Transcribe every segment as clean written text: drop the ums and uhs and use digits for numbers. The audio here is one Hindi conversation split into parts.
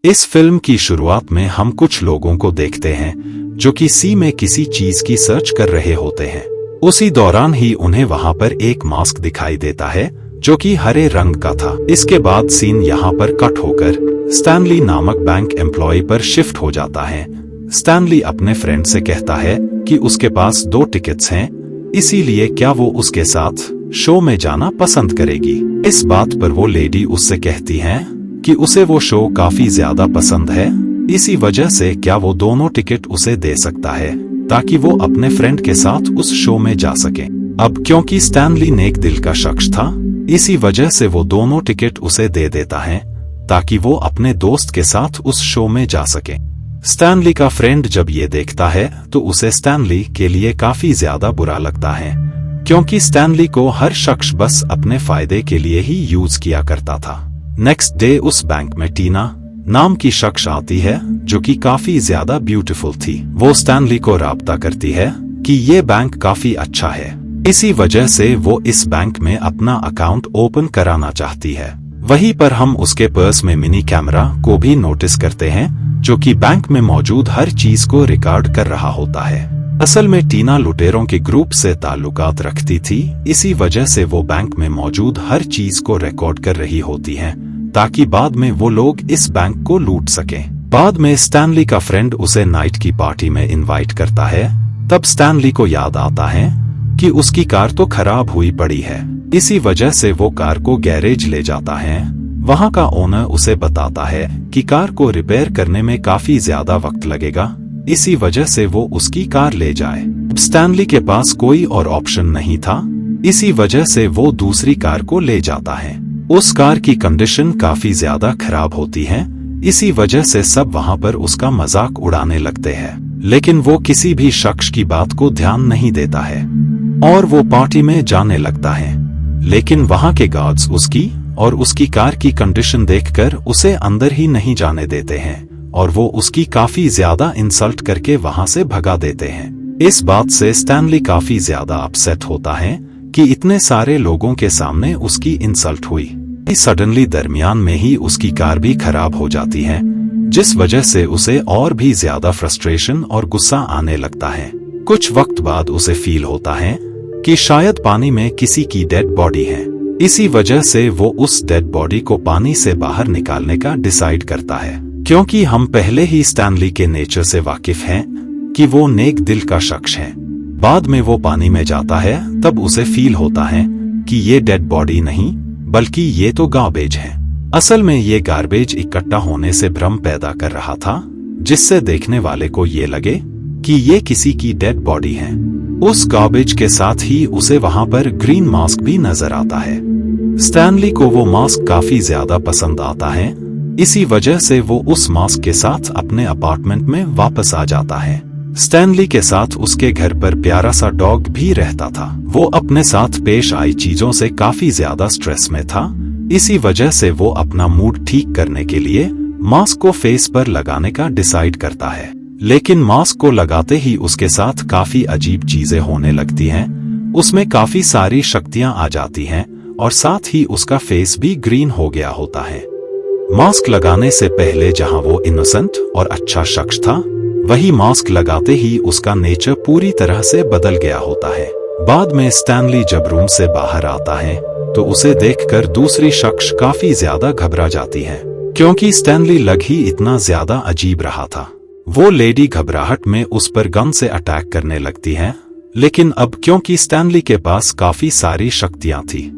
इस फिल्म की शुरुआत में हम कुछ लोगों को देखते हैं जो कि सी में किसी चीज की सर्च कर रहे होते हैं। उसी दौरान ही उन्हें वहां पर एक मास्क दिखाई देता है जो कि हरे रंग का था। इसके बाद सीन यहाँ पर कट होकर स्टैनली नामक बैंक एम्प्लॉय पर शिफ्ट हो जाता है। स्टैनली अपने फ्रेंड से कहता है कि उसके पास 2 टिकट्स हैं, इसीलिए क्या वो उसके साथ शो में जाना पसंद करेगी। इस बात पर वो लेडी उससे कहती है कि उसे वो शो काफी ज्यादा पसंद है, इसी वजह से क्या वो दोनों टिकट उसे दे सकता है ताकि वो अपने फ्रेंड के साथ उस शो में जा सके। अब क्योंकि स्टैनली नेक दिल का शख्स था, इसी वजह से वो दोनों टिकट उसे दे देता है ताकि वो अपने दोस्त के साथ उस शो में जा सके। स्टैनली का फ्रेंड जब ये देखता है तो उसे स्टैनली के लिए काफी ज्यादा बुरा लगता है, क्योंकि स्टैनली को हर शख्स बस अपने फायदे के लिए ही यूज किया करता था। नेक्स्ट डे उस बैंक में टीना नाम की शख्स आती है जो कि काफी ज्यादा ब्यूटीफुल थी। वो स्टैनली को राब्ता करती है कि ये बैंक काफी अच्छा है, इसी वजह से वो इस बैंक में अपना अकाउंट ओपन कराना चाहती है। वहीं पर हम उसके पर्स में मिनी कैमरा को भी नोटिस करते हैं जो कि बैंक में मौजूद हर चीज को रिकॉर्ड कर रहा होता है। असल में टीना लुटेरों के ग्रुप से ताल्लुकात रखती थी, इसी वजह से वो बैंक में मौजूद हर चीज को रिकॉर्ड कर रही होती है ताकि बाद में वो लोग इस बैंक को लूट सकें। बाद में स्टैनली का फ्रेंड उसे नाइट की पार्टी में इनवाइट करता है। तब स्टैनली को याद आता है कि उसकी कार तो खराब हुई पड़ी है, इसी वजह से वो कार को गैरेज ले जाता है। वहां का ओनर उसे बताता है कि कार को रिपेयर करने में काफी ज्यादा वक्त लगेगा, इसी वजह से वो उसकी कार ले जाए। स्टैनली के पास कोई और ऑप्शन नहीं था, इसी वजह से वो दूसरी कार को ले जाता है। उस कार की कंडीशन काफी ज्यादा खराब होती है, इसी वजह से सब वहां पर उसका मजाक उड़ाने लगते हैं, लेकिन वो किसी भी शख्स की बात को ध्यान नहीं देता है और वो पार्टी में जाने लगता है। लेकिन वहां के गार्ड्स उसकी और उसकी कार की कंडीशन देखकर उसे अंदर ही नहीं जाने देते हैं और वो उसकी काफी ज्यादा इंसल्ट करके वहां से भगा देते हैं। इस बात से स्टैनली काफी ज्यादा अपसेट होता है कि इतने सारे लोगों के सामने उसकी इंसल्ट हुई। सडनली दरमियान में ही उसकी कार भी खराब हो जाती है, जिस वजह से उसे और भी ज्यादा फ्रस्ट्रेशन और गुस्सा आने लगता है। कुछ वक्त बाद उसे फील होता है कि शायद पानी में किसी की डेड बॉडी है, इसी वजह से वो उस डेड बॉडी को पानी से बाहर निकालने का डिसाइड करता है। क्योंकि हम पहले ही स्टैनली के नेचर से वाकिफ हैं कि वो नेक दिल का शख्स है। बाद में वो पानी में जाता है तब उसे फील होता है कि ये डेड बॉडी नहीं बल्कि ये तो गार्बेज है। असल में ये गार्बेज इकट्ठा होने से भ्रम पैदा कर रहा था, जिससे देखने वाले को ये लगे कि ये किसी की डेड बॉडी है। उस गार्बेज के साथ ही उसे वहां पर ग्रीन मास्क भी नजर आता है। स्टैनली को वो मास्क काफी ज्यादा पसंद आता है, इसी वजह से वो उस मास्क के साथ अपने अपार्टमेंट में वापस आ जाता है। स्टैनली के साथ उसके घर पर प्यारा सा डॉग भी रहता था। वो अपने साथ पेश आई चीजों से काफी ज्यादा स्ट्रेस में था, इसी वजह से वो अपना मूड ठीक करने के लिए मास्क को फेस पर लगाने का डिसाइड करता है। लेकिन मास्क को लगाते ही उसके साथ काफी अजीब चीजें होने लगती हैं। उसमें काफी सारी शक्तियां आ जाती हैं और साथ ही उसका फेस भी ग्रीन हो गया होता है। मास्क लगाने से पहले जहां वो इनोसेंट और अच्छा शख्स था, वही मास्क लगाते ही उसका नेचर पूरी तरह से बदल गया होता है। बाद में स्टैनली जब रूम से बाहर आता है तो उसे देखकर दूसरी शख्स काफी ज्यादा घबरा जाती है, क्योंकि स्टैनली लग ही इतना ज्यादा अजीब रहा था। वो लेडी घबराहट में उस पर गन से अटैक करने लगती है, लेकिन अब क्योंकि स्टैनली के पास काफी सारी शक्तियां थी,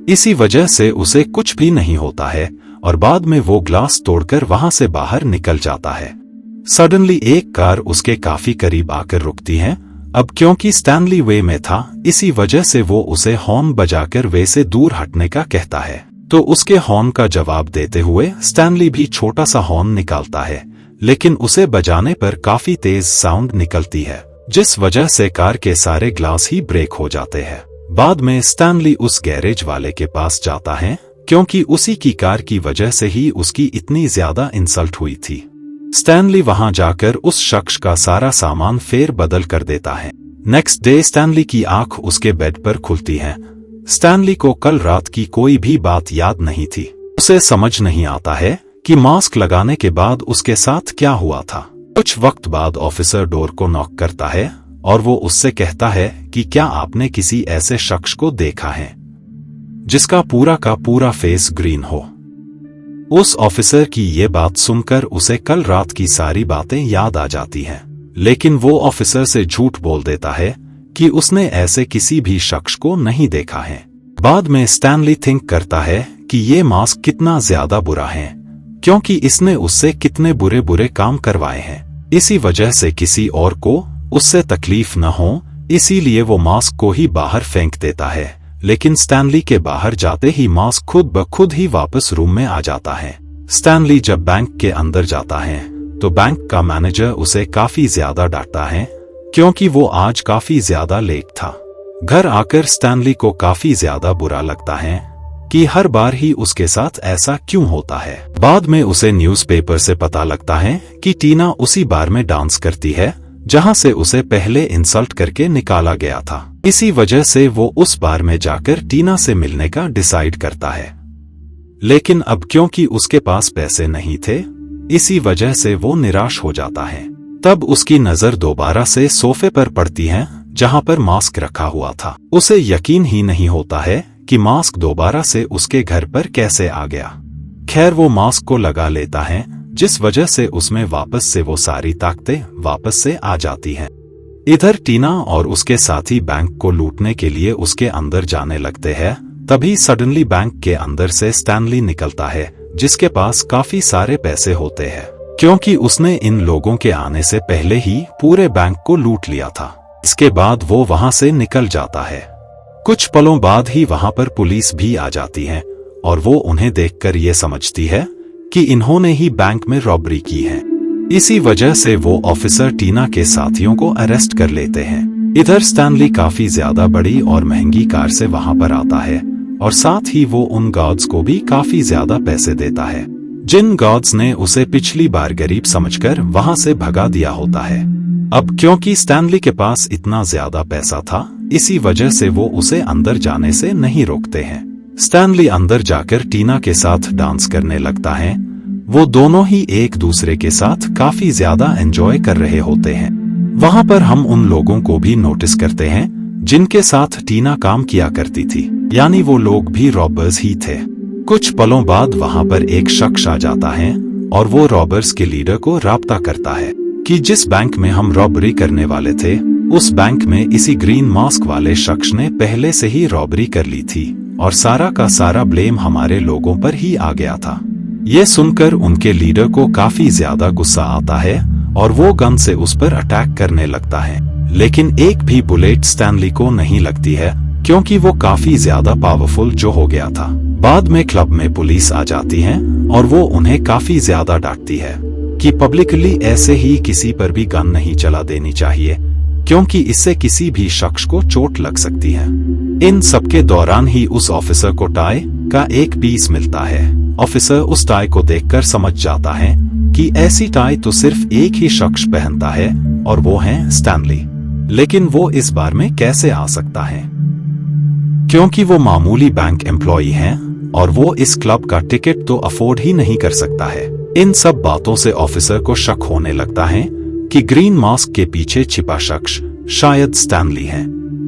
इसी वजह से उसे कुछ भी नहीं होता है और बाद में वो ग्लास तोड़कर वहां से बाहर निकल जाता है। सडनली एक कार उसके काफी करीब आकर रुकती है। अब क्योंकि स्टैनली वे में था, इसी वजह से वो उसे हॉर्न बजाकर वे से दूर हटने का कहता है। तो उसके हॉर्न का जवाब देते हुए स्टैनली भी छोटा सा हॉर्न निकालता है, लेकिन उसे बजाने पर काफी तेज साउंड निकलती है, जिस वजह से कार के सारे ग्लास ही ब्रेक हो जाते हैं। बाद में स्टैनली उस गैरेज वाले के पास जाता है, क्योंकि उसी की कार की वजह से ही उसकी इतनी ज्यादा इंसल्ट हुई थी। स्टैनली वहां जाकर उस शख्स का सारा सामान फेर बदल कर देता है। नेक्स्ट डे स्टैनली की आंख उसके बेड पर खुलती है। स्टैनली को कल रात की कोई भी बात याद नहीं थी। उसे समझ नहीं आता है कि मास्क लगाने के बाद उसके साथ क्या हुआ था। कुछ वक्त बाद ऑफिसर डोर को नॉक करता है और वो उससे कहता है कि क्या आपने किसी ऐसे शख्स को देखा है जिसका पूरा का पूरा फेस ग्रीन हो। उस ऑफिसर की ये बात सुनकर उसे कल रात की सारी बातें याद आ जाती हैं, लेकिन वो ऑफिसर से झूठ बोल देता है कि उसने ऐसे किसी भी शख्स को नहीं देखा है। बाद में स्टैनली थिंक करता है कि ये मास्क कितना ज्यादा बुरा है, क्योंकि इसने उससे कितने बुरे बुरे काम करवाए हैं। इसी वजह से किसी और को उससे तकलीफ न हो, इसीलिए वो मास्क को ही बाहर फेंक देता है। लेकिन स्टैनली के बाहर जाते ही मास्क खुद ब खुद ही वापस रूम में आ जाता है। स्टैनली जब बैंक के अंदर जाता है तो बैंक का मैनेजर उसे काफी ज्यादा डांटता है, क्योंकि वो आज काफी ज्यादा लेट था। घर आकर स्टैनली को काफी ज्यादा बुरा लगता है कि हर बार ही उसके साथ ऐसा क्यों होता है। बाद में उसे न्यूज़पेपर से पता लगता है कि टीना उसी बार में डांस करती है जहां से उसे पहले इंसल्ट करके निकाला गया था। इसी वजह से वो उस बार में जाकर टीना से मिलने का डिसाइड करता है, लेकिन अब क्योंकि उसके पास पैसे नहीं थे, इसी वजह से वो निराश हो जाता है। तब उसकी नजर दोबारा से सोफे पर पड़ती है जहां पर मास्क रखा हुआ था। उसे यकीन ही नहीं होता है कि मास्क दोबारा से उसके घर पर कैसे आ गया। खैर वो मास्क को लगा लेता है, जिस वजह से उसमें वापस से वो सारी ताकतें वापस से आ जाती हैं। इधर टीना और उसके साथी बैंक को लूटने के लिए उसके अंदर जाने लगते हैं। तभी सडनली बैंक के अंदर से स्टैनली निकलता है, जिसके पास काफी सारे पैसे होते हैं, क्योंकि उसने इन लोगों के आने से पहले ही पूरे बैंक को लूट लिया था। इसके बाद वो वहां से निकल जाता है। कुछ पलों बाद ही वहां पर पुलिस भी आ जाती है और वो उन्हें देखकर ये समझती है कि इन्होंने ही बैंक में रॉबरी की है। इसी वजह से वो ऑफिसर टीना के साथियों को अरेस्ट कर लेते हैं। इधर स्टैनली काफी ज्यादा बड़ी और महंगी कार से वहां पर आता है और साथ ही वो उन गार्ड्स को भी काफी ज्यादा पैसे देता है, जिन गार्ड्स ने उसे पिछली बार गरीब समझकर वहां से भगा दिया होता है। अब क्योंकि स्टैनली के पास इतना ज्यादा पैसा था, इसी वजह से वो उसे अंदर जाने से नहीं रोकते हैं। स्टैनली अंदर जाकर टीना के साथ डांस करने लगता है। वो दोनों ही एक दूसरे के साथ काफी ज्यादा एंजॉय कर रहे होते हैं। वहां पर हम उन लोगों को भी नोटिस करते हैं जिनके साथ टीना काम किया करती थी, यानी वो लोग भी रॉबर्स ही थे। कुछ पलों बाद वहां पर एक शख्स आ जाता है और वो रॉबर्स के लीडर को राब्ता करता है कि जिस बैंक में हम रॉबरी करने वाले थे, उस बैंक में इसी ग्रीन मास्क वाले शख्स ने पहले से ही रॉबरी कर ली थी और सारा का सारा ब्लेम हमारे लोगों पर ही आ गया था। ये सुनकर उनके लीडर को काफी ज्यादा गुस्सा आता है और वो गन से उस पर अटैक करने लगता है, लेकिन एक भी बुलेट स्टैनली को नहीं लगती है, क्योंकि वो काफी ज्यादा पावरफुल जो हो गया था। बाद में क्लब में पुलिस आ जाती है और वो उन्हें काफी ज्यादा डांटती है कि पब्लिकली ऐसे ही किसी पर भी गन नहीं चला देनी चाहिए, क्योंकि इससे किसी भी शख्स को चोट लग सकती है। इन सबके दौरान ही उस ऑफिसर को टाई का एक पीस मिलता है। ऑफिसर उस टाई को देखकर समझ जाता है कि ऐसी टाई तो सिर्फ एक ही शख्स पहनता है और वो है स्टैनली। लेकिन वो इस बार में कैसे आ सकता है, क्योंकि वो मामूली बैंक एम्प्लॉई है और वो इस क्लब का टिकट तो अफोर्ड ही नहीं कर सकता है। इन सब बातों से ऑफिसर को शक होने लगता है कि ग्रीन मास्क के पीछे छिपा शख्स शायद स्टैनली है।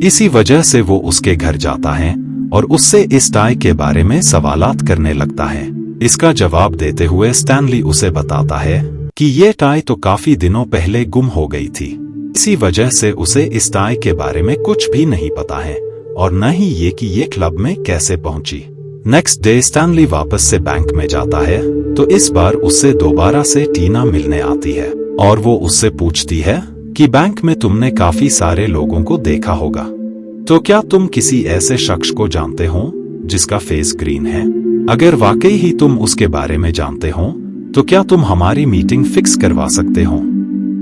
इसी वजह से वो उसके घर जाता है और उससे इस टाई के बारे में सवालात करने लगता है। इसका जवाब देते हुए स्टैनली उसे बताता है कि ये टाई तो काफी दिनों पहले गुम हो गई थी, इसी वजह से उसे इस टाई के बारे में कुछ भी नहीं पता है और न ही ये कि ये क्लब में कैसे पहुंची। नेक्स्ट डे स्टैनली वापस से बैंक में जाता है तो इस बार उससे दोबारा से टीना मिलने आती है और वो उससे पूछती है कि बैंक में तुमने काफी सारे लोगों को देखा होगा, तो क्या तुम किसी ऐसे शख्स को जानते हो जिसका फेस ग्रीन है? अगर वाकई ही तुम उसके बारे में जानते हो तो क्या तुम हमारी मीटिंग फिक्स करवा सकते हो?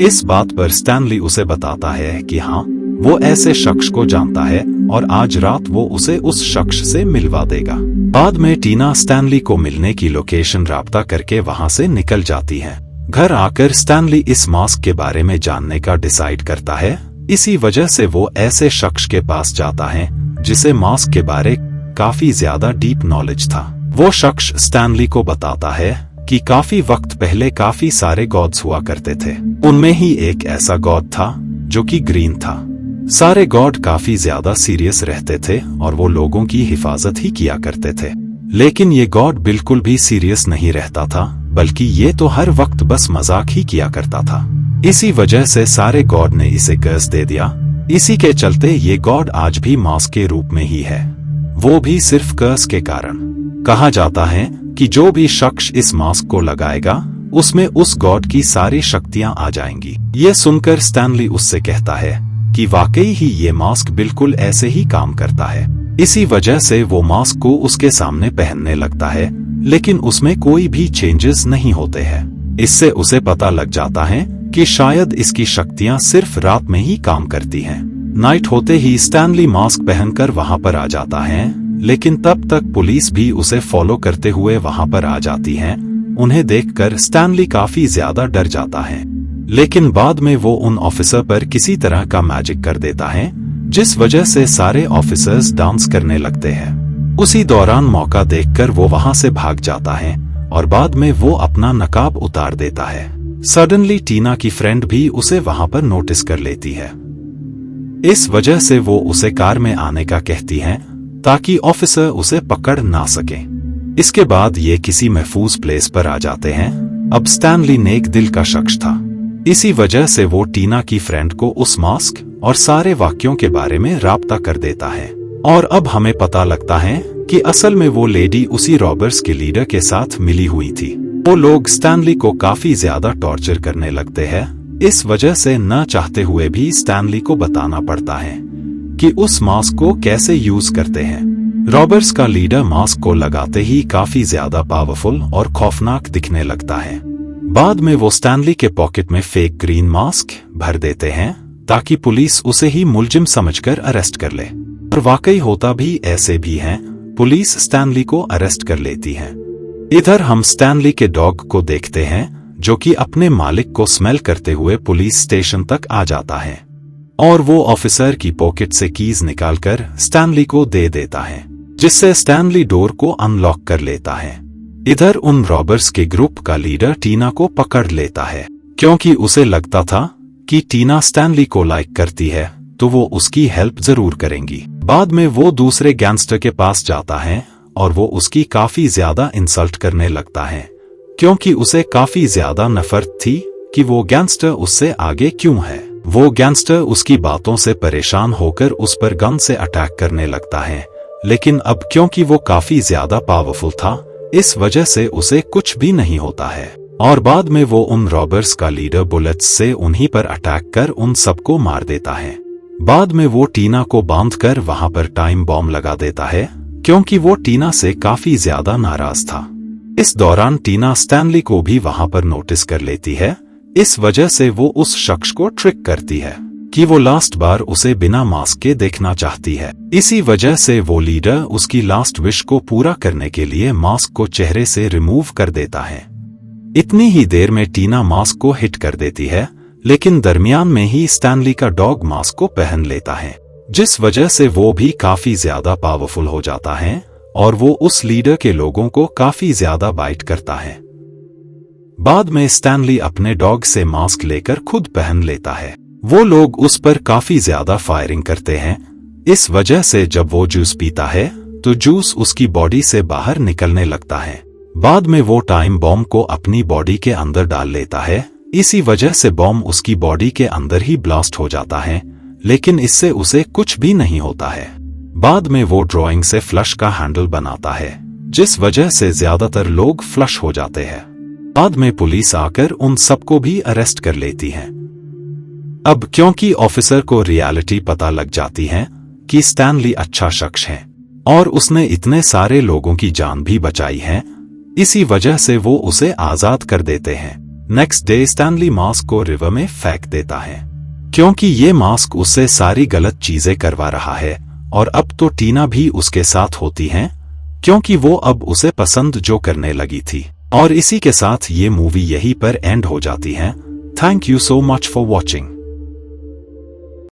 इस बात पर स्टैनली उसे बताता है कि हाँ, वो ऐसे शख्स को जानता है और आज रात वो उसे उस शख्स से मिलवा देगा। बाद में टीना स्टैनली को मिलने की लोकेशन राब्ता करके वहां से निकल जाती है। घर आकर स्टैनली इस मास्क के बारे में जानने का डिसाइड करता है। इसी वजह से वो ऐसे शख्स के पास जाता है जिसे मास्क के बारे काफी ज्यादा डीप नॉलेज था। वो शख्स स्टैनली को बताता है कि काफी वक्त पहले काफी सारे गॉड्स हुआ करते थे। उनमें ही एक ऐसा गॉड था जो कि ग्रीन था। सारे गॉड काफी ज्यादा सीरियस रहते थे और वो लोगों की हिफाजत ही किया करते थे। लेकिन ये गॉड बिल्कुल भी सीरियस नहीं रहता था, बल्कि ये तो हर वक्त बस मजाक ही किया करता था। इसी वजह से सारे गॉड ने इसे कर्ज दे दिया। इसी के चलते ये गॉड आज भी मास्क के रूप में ही है, वो भी सिर्फ कर्ज के कारण। कहा जाता है कि जो भी शख्स इस मास्क को लगाएगा उसमें उस गॉड की सारी शक्तियां आ जाएंगी। ये सुनकर स्टैनली उससे कहता है कि वाकई ही ये मास्क बिल्कुल ऐसे ही काम करता है। इसी वजह से वो मास्क को उसके सामने पहनने लगता है, लेकिन उसमें कोई भी चेंजेस नहीं होते हैं। इससे उसे पता लग जाता है कि शायद इसकी शक्तियां सिर्फ रात में ही काम करती हैं। नाइट होते ही स्टैनली मास्क पहनकर वहां पर आ जाता है, लेकिन तब तक पुलिस भी उसे फॉलो करते हुए वहां पर आ जाती है। उन्हें देखकर स्टैनली काफी ज्यादा डर जाता है, लेकिन बाद में वो उन ऑफिसर पर किसी तरह का मैजिक कर देता है, जिस वजह से सारे ऑफिसर्स डांस करने लगते हैं। उसी दौरान मौका देखकर वो वहां से भाग जाता है और बाद में वो अपना नकाब उतार देता है। सडनली टीना की फ्रेंड भी उसे वहां पर नोटिस कर लेती है। इस वजह से वो उसे कार में आने का कहती है ताकि ऑफिसर उसे पकड़ ना सके। इसके बाद ये किसी महफूज प्लेस पर आ जाते हैं। अब स्टैनली नेक दिल का शख्स था, इसी वजह से वो टीना की फ्रेंड को उस मास्क और सारे वाक्यों के बारे में राब्ता कर देता है। और अब हमें पता लगता है कि असल में वो लेडी उसी रॉबर्स के लीडर के साथ मिली हुई थी। वो लोग स्टैनली को काफी ज्यादा टॉर्चर करने लगते हैं। इस वजह से न चाहते हुए भी स्टैनली को बताना पड़ता है कि उस मास्क को कैसे यूज करते हैं। रॉबर्स का लीडर मास्क को लगाते ही काफी ज्यादा पावरफुल और खौफनाक दिखने लगता है। बाद में वो स्टैनली के पॉकेट में फेक ग्रीन मास्क भर देते हैं ताकि पुलिस उसे ही मुलजिम समझकर अरेस्ट कर ले। और वाकई होता भी ऐसे भी है, पुलिस स्टैनली को अरेस्ट कर लेती है। इधर हम स्टैनली के डॉग को देखते हैं जो कि अपने मालिक को स्मेल करते हुए पुलिस स्टेशन तक आ जाता है और वो ऑफिसर की पॉकेट से कीज निकालकर स्टैनली को दे देता है, जिससे स्टैनली डोर को अनलॉक कर लेता है। इधर उन रॉबर्स के ग्रुप का लीडर टीना को पकड़ लेता है, क्योंकि उसे लगता था कि टीना स्टैनली को लाइक करती है तो वो उसकी हेल्प जरूर करेंगी। बाद में वो दूसरे गैंगस्टर के पास जाता है और वो उसकी काफी ज्यादा इंसल्ट करने लगता है, क्योंकि उसे काफी ज्यादा नफरत थी कि वो गैंगस्टर उससे आगे क्यों है। वो गैंगस्टर उसकी बातों से परेशान होकर उस पर गन से अटैक करने लगता है, लेकिन अब क्योंकि वो काफी ज्यादा पावरफुल था, इस वजह से उसे कुछ भी नहीं होता है। और बाद में वो उन रॉबर्स का लीडर बुलेट्स से उन्हीं पर अटैक कर उन सबको मार देता है। बाद में वो टीना को बांधकर वहां पर टाइम बॉम्ब लगा देता है, क्योंकि वो टीना से काफी ज्यादा नाराज था। इस दौरान टीना स्टैनली को भी वहां पर नोटिस कर लेती है। इस वजह से वो उस शख्स को ट्रिक करती है कि वो लास्ट बार उसे बिना मास्क के देखना चाहती है। इसी वजह से वो लीडर उसकी लास्ट विश को पूरा करने के लिए मास्क को चेहरे से रिमूव कर देता है। इतनी ही देर में टीना मास्क को हिट कर देती है, लेकिन दरमियान में ही स्टैनली का डॉग मास्क को पहन लेता है, जिस वजह से वो भी काफी ज्यादा पावरफुल हो जाता है और वो उस लीडर के लोगों को काफी ज्यादा बाइट करता है। बाद में स्टैनली अपने डॉग से मास्क लेकर खुद पहन लेता है। वो लोग उस पर काफी ज्यादा फायरिंग करते हैं। इस वजह से जब वो जूस पीता है तो जूस उसकी बॉडी से बाहर निकलने लगता है। बाद में वो टाइम बॉम्ब को अपनी बॉडी के अंदर डाल लेता है। इसी वजह से बॉम्ब उसकी बॉडी के अंदर ही ब्लास्ट हो जाता है, लेकिन इससे उसे कुछ भी नहीं होता है। बाद में वो ड्राइंग से फ्लश का हैंडल बनाता है, जिस वजह से ज्यादातर लोग फ्लश हो जाते हैं। बाद में पुलिस आकर उन सबको भी अरेस्ट कर लेती है। अब क्योंकि ऑफिसर को रियलिटी पता लग जाती है कि स्टैनली अच्छा शख्स है और उसने इतने सारे लोगों की जान भी बचाई है, इसी वजह से वो उसे आजाद कर देते हैं। नेक्स्ट डे स्टैनली मास्क को रिवर में फेंक देता है, क्योंकि ये मास्क उससे सारी गलत चीजें करवा रहा है। और अब तो टीना भी उसके साथ होती है, क्योंकि वो अब उसे पसंद जो करने लगी थी। और इसी के साथ ये मूवी यहीं पर एंड हो जाती है। Thank you so much for watching.